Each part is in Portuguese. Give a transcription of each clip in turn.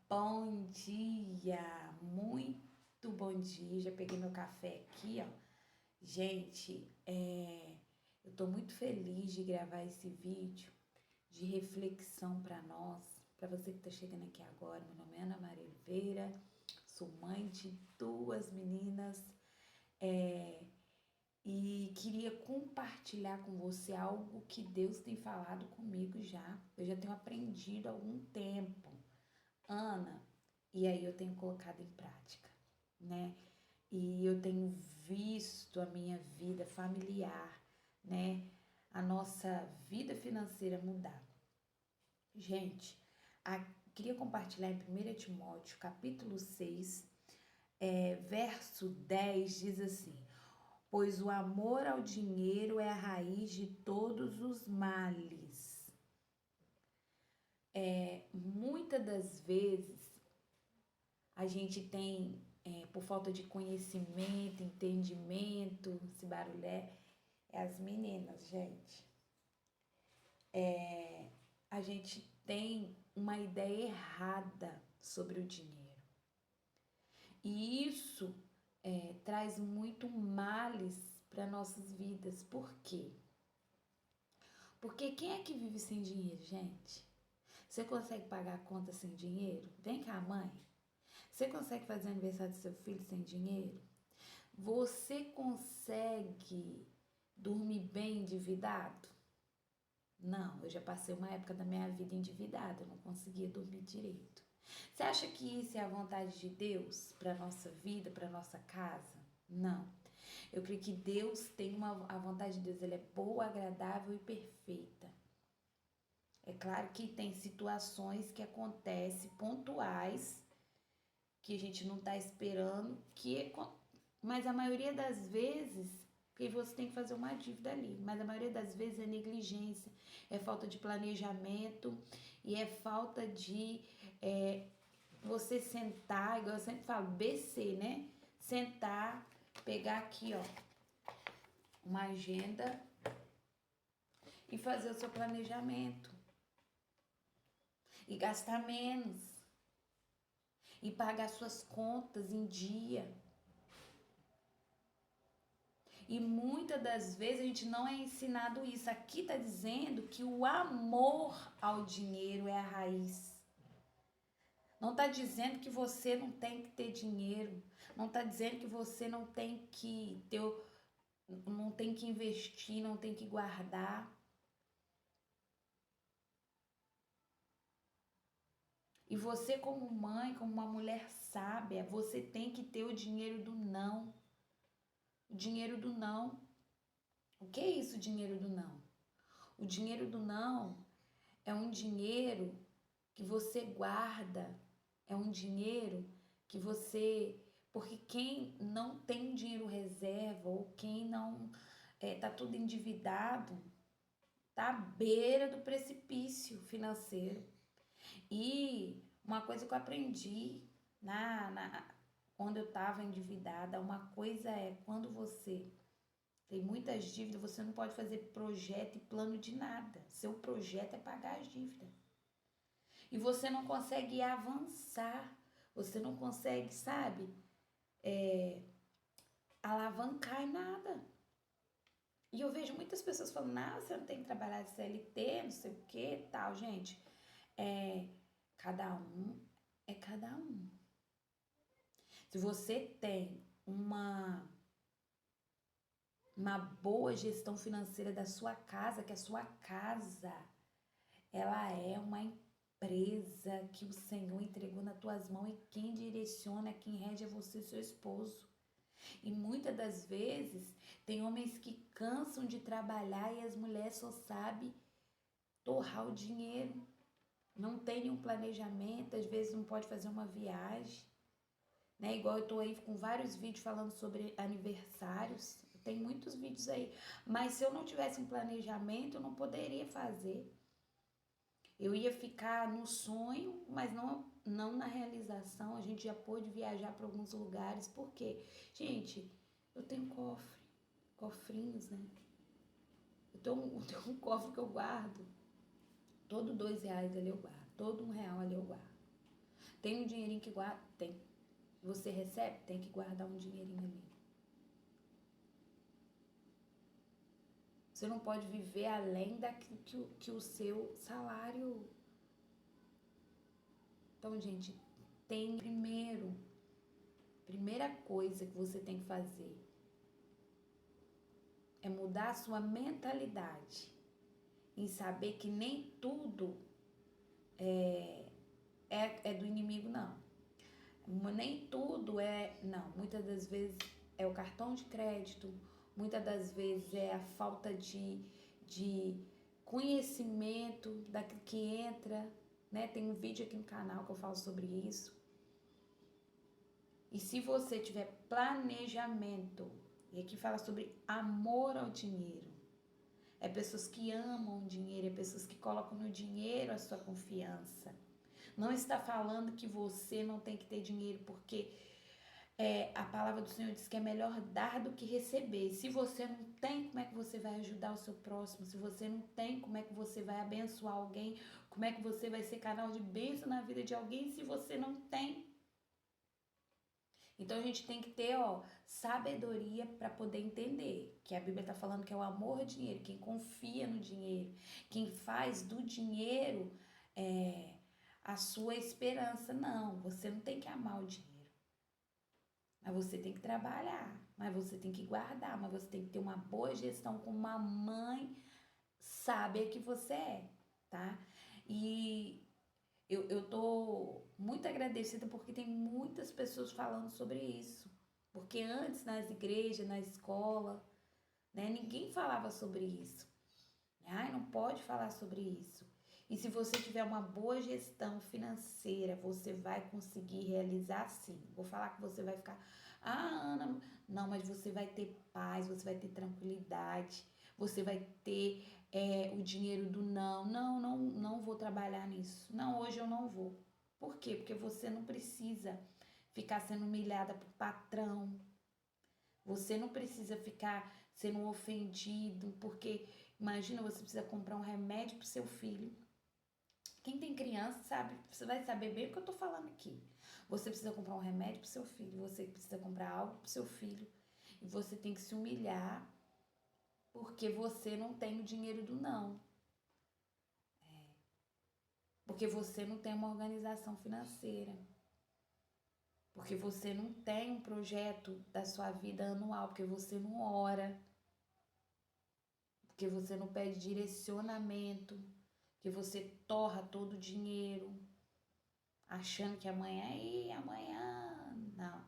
Bom dia, muito bom dia. Já peguei meu café aqui, ó. Gente, eu tô muito feliz de gravar esse vídeo de reflexão para nós, para você que tá chegando aqui agora. Meu nome é Ana Maria Oliveira, sou mãe de duas meninas, e queria compartilhar com você algo que Deus tem falado comigo já. Eu já tenho aprendido há algum tempo. Ana, e aí eu tenho colocado em prática, né? E eu tenho visto a minha vida familiar, né? A nossa vida financeira mudar. Gente, queria compartilhar em 1 Timóteo, capítulo 6, verso 10, diz assim: pois o amor ao dinheiro é a raiz de todos os males. Muitas das vezes a gente tem, por falta de conhecimento, entendimento, esse barulho é as meninas, gente. A gente tem uma ideia errada sobre o dinheiro. E isso traz muito males para nossas vidas. Por quê? Porque quem é que vive sem dinheiro, gente? Você consegue pagar a conta sem dinheiro? Vem cá, mãe. Você consegue fazer aniversário do seu filho sem dinheiro? Você consegue dormir bem endividado? Não, eu já passei uma época da minha vida endividada, eu não conseguia dormir direito. Você acha que isso é a vontade de Deus para nossa vida, para nossa casa? Não. Eu creio que Deus tem a vontade de Deus, ela é boa, agradável e perfeita. É claro que tem situações que acontecem pontuais que a gente não está esperando, mas a maioria das vezes, porque você tem que fazer uma dívida ali, mas a maioria das vezes é negligência, é falta de planejamento e é falta de você sentar, igual eu sempre falo, BC, né? Sentar, pegar aqui, ó, uma agenda e fazer o seu planejamento e gastar menos e pagar suas contas em dia. E muitas das vezes a gente não é ensinado isso. Aqui está dizendo que o amor ao dinheiro é a raiz. Não está dizendo que você não tem que ter dinheiro. Não está dizendo que você não tem que ter, não tem que investir, não tem que guardar. E você, como mãe, como uma mulher sábia, você tem que ter o dinheiro do não. O dinheiro do não. O que é isso, o dinheiro do não? O dinheiro do não é um dinheiro que você guarda, é um dinheiro que você... Porque quem não tem dinheiro reserva ou quem não tá tudo endividado, tá à beira do precipício financeiro. E uma coisa que eu aprendi quando eu estava endividada, uma coisa é quando você tem muitas dívidas, você não pode fazer projeto e plano de nada. Seu projeto é pagar as dívidas. E você não consegue avançar, você não consegue, sabe, alavancar em nada. E eu vejo muitas pessoas falando, não, você não tem que trabalhar de CLT, não sei o que, tal, gente. Cada um é cada um. Se você tem uma boa gestão financeira da sua casa, que a sua casa, ela é uma empresa que o Senhor entregou nas tuas mãos e quem direciona, quem rege é você e seu esposo. E muitas das vezes tem homens que cansam de trabalhar e as mulheres só sabem torrar o dinheiro. Não tem nenhum planejamento, às vezes não pode fazer uma viagem, né? Igual eu tô aí com vários vídeos falando sobre aniversários, tem muitos vídeos aí, mas se eu não tivesse um planejamento, eu não poderia fazer. Eu ia ficar no sonho, mas não na realização. A gente já pôde viajar para alguns lugares, por quê? Gente, eu tenho cofrinhos, né? Eu tenho um cofre que eu guardo, todo R$2 ali eu guardo, todo R$1 ali eu guardo. Tem um dinheirinho que guarda? Tem. Você recebe? Tem que guardar um dinheirinho ali. Você não pode viver além daquilo que o seu salário. Então, gente, tem primeira coisa que você tem que fazer é mudar a sua mentalidade em saber que nem tudo é do inimigo, não. Nem tudo não. Muitas das vezes é o cartão de crédito, muitas das vezes é a falta de conhecimento daquilo que entra, né? Tem um vídeo aqui no canal que eu falo sobre isso. E se você tiver planejamento, e aqui fala sobre amor ao dinheiro, é pessoas que amam o dinheiro, é pessoas que colocam no dinheiro a sua confiança. Não está falando que você não tem que ter dinheiro, porque a palavra do Senhor diz que é melhor dar do que receber. Se você não tem, como é que você vai ajudar o seu próximo? Se você não tem, como é que você vai abençoar alguém? Como é que você vai ser canal de bênção na vida de alguém se você não tem? Então a gente tem que ter, sabedoria para poder entender que a Bíblia está falando que é o amor ao dinheiro, quem confia no dinheiro, quem faz do dinheiro a sua esperança. Não, você não tem que amar o dinheiro. Mas você tem que trabalhar, mas você tem que guardar, mas você tem que ter uma boa gestão como uma mãe sábia que você é, tá? E eu tô muito agradecida porque tem muitas pessoas falando sobre isso. Porque antes nas igrejas, na escola, né, ninguém falava sobre isso. Ai, não pode falar sobre isso. E se você tiver uma boa gestão financeira, você vai conseguir realizar sim. Vou falar que você vai ficar, Ana, não, mas você vai ter paz, você vai ter tranquilidade, você vai ter o dinheiro do não vou trabalhar nisso. Não, hoje eu não vou. Por quê? Porque você não precisa ficar sendo humilhada por patrão. Você não precisa ficar sendo ofendido, porque imagina, você precisa comprar um remédio pro seu filho. Quem tem criança sabe, você vai saber bem o que eu tô falando aqui. Você precisa comprar um remédio pro seu filho, você precisa comprar algo pro seu filho, e você tem que se humilhar porque você não tem o dinheiro do não. Porque você não tem uma organização financeira. Porque você não tem um projeto da sua vida anual, porque você não ora. Porque você não pede direcionamento, que você torra todo o dinheiro, achando que amanhã, não.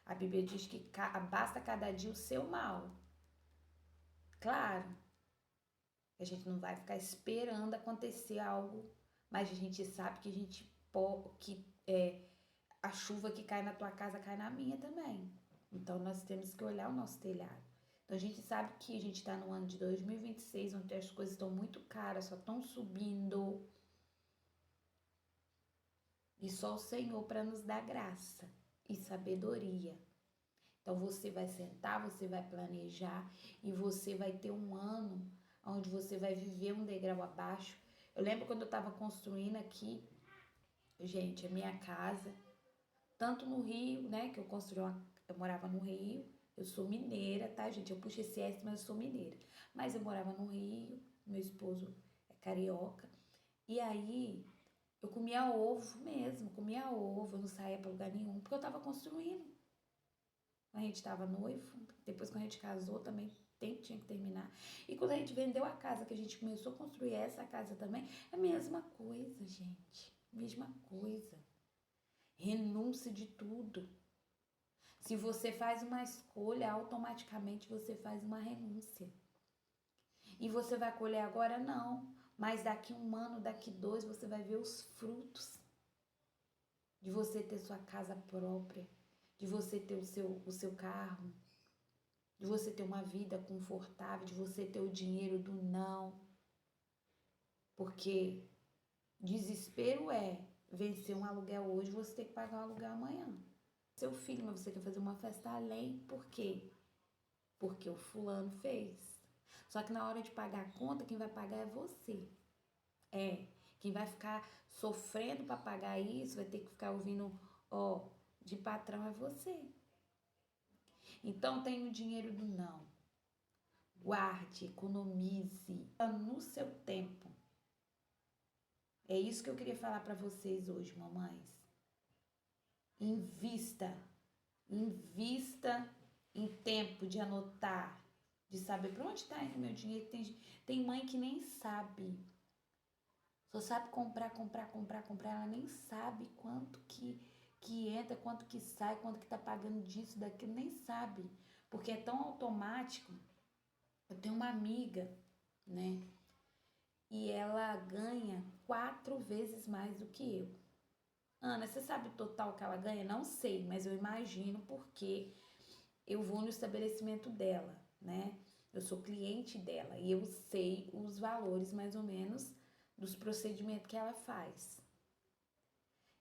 A Bíblia diz que basta cada dia o seu mal. Claro, a gente não vai ficar esperando acontecer algo, mas a gente sabe que a chuva que cai na tua casa cai na minha também. Então nós temos que olhar o nosso telhado. Então a gente sabe que a gente está no ano de 2026, onde as coisas estão muito caras, só estão subindo. E só o Senhor para nos dar graça e sabedoria. Então você vai sentar, você vai planejar e você vai ter um ano onde você vai viver um degrau abaixo. Eu lembro quando eu estava construindo aqui, gente, a minha casa, tanto no Rio, né, que eu morava no Rio. Eu sou mineira, tá, gente? Eu puxo esse S, mas eu sou mineira. Mas eu morava no Rio, meu esposo é carioca. E aí, eu comia ovo mesmo, eu não saía pra lugar nenhum, porque eu tava construindo. A gente tava noivo, depois quando a gente casou também tinha que terminar. E quando a gente vendeu a casa, que a gente começou a construir essa casa também, é a mesma coisa, gente. Mesma coisa. Renúncia de tudo. Se você faz uma escolha, automaticamente você faz uma renúncia. E você vai colher agora? Não. Mas daqui 1 ano, daqui 2, você vai ver os frutos de você ter sua casa própria, de você ter o seu carro, de você ter uma vida confortável, de você ter o dinheiro do não. Porque desespero é vencer um aluguel hoje, você tem que pagar um aluguel amanhã. Seu filho, mas você quer fazer uma festa além, por quê? Porque o fulano fez. Só que na hora de pagar a conta, quem vai pagar é você. Quem vai ficar sofrendo para pagar isso, vai ter que ficar ouvindo, ó, de patrão é você. Então tem o dinheiro do não. Guarde, economize no seu tempo. É isso que eu queria falar para vocês hoje, mamães. Invista em tempo de anotar, de saber para onde está indo meu dinheiro. Tem mãe que nem sabe. Só sabe comprar. Ela nem sabe quanto que entra, quanto que sai, quanto que tá pagando disso, daquilo, nem sabe. Porque é tão automático. Eu tenho uma amiga, né? E ela ganha 4 vezes mais do que eu. Ana, você sabe o total que ela ganha? Não sei, mas eu imagino porque eu vou no estabelecimento dela, né? Eu sou cliente dela e eu sei os valores mais ou menos dos procedimentos que ela faz.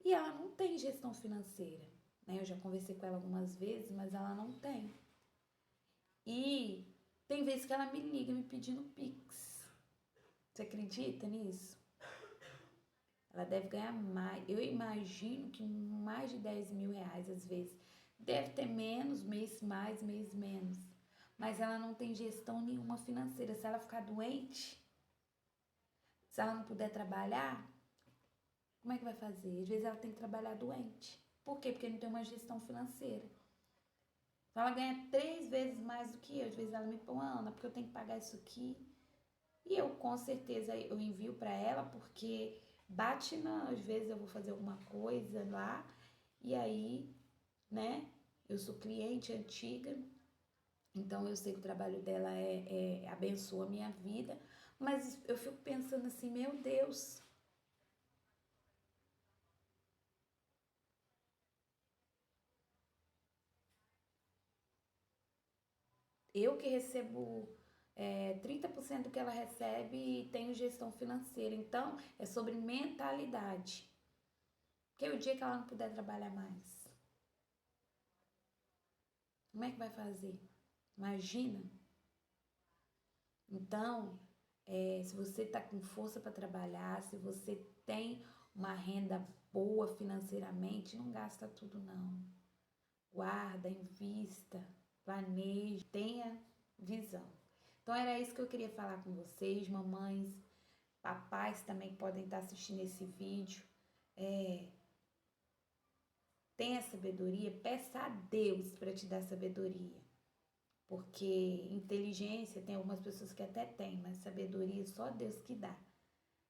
E ela não tem gestão financeira, né? Eu já conversei com ela algumas vezes, mas ela não tem. E tem vezes que ela me liga me pedindo Pix. Você acredita nisso? Ela deve ganhar mais, eu imagino que mais de 10 mil reais às vezes. Deve ter menos, mês mais, mês menos. Mas ela não tem gestão nenhuma financeira. Se ela ficar doente, se ela não puder trabalhar, como é que vai fazer? Às vezes ela tem que trabalhar doente. Por quê? Porque não tem uma gestão financeira. Então ela ganha 3 vezes mais do que eu. Às vezes ela me põe, Ana, porque eu tenho que pagar isso aqui. E eu com certeza eu envio para ela, porque às vezes eu vou fazer alguma coisa lá, e aí, né, eu sou cliente antiga, então eu sei que o trabalho dela abençoa a minha vida, mas eu fico pensando assim, meu Deus, eu que recebo 30% do que ela recebe e tenho gestão financeira, então é sobre mentalidade, porque o dia que ela não puder trabalhar mais, como é que vai fazer? Imagina. Então, se você está com força para trabalhar, se você tem uma renda boa financeiramente, não gasta tudo não. Guarda, invista, planeje, tenha visão. Então era isso que eu queria falar com vocês, mamães, papais também podem estar assistindo esse vídeo. Tenha sabedoria, peça a Deus para te dar sabedoria. Porque inteligência tem algumas pessoas que até têm, mas sabedoria só Deus que dá.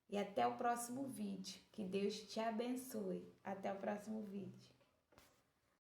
E até o próximo vídeo. Que Deus te abençoe. Até o próximo vídeo.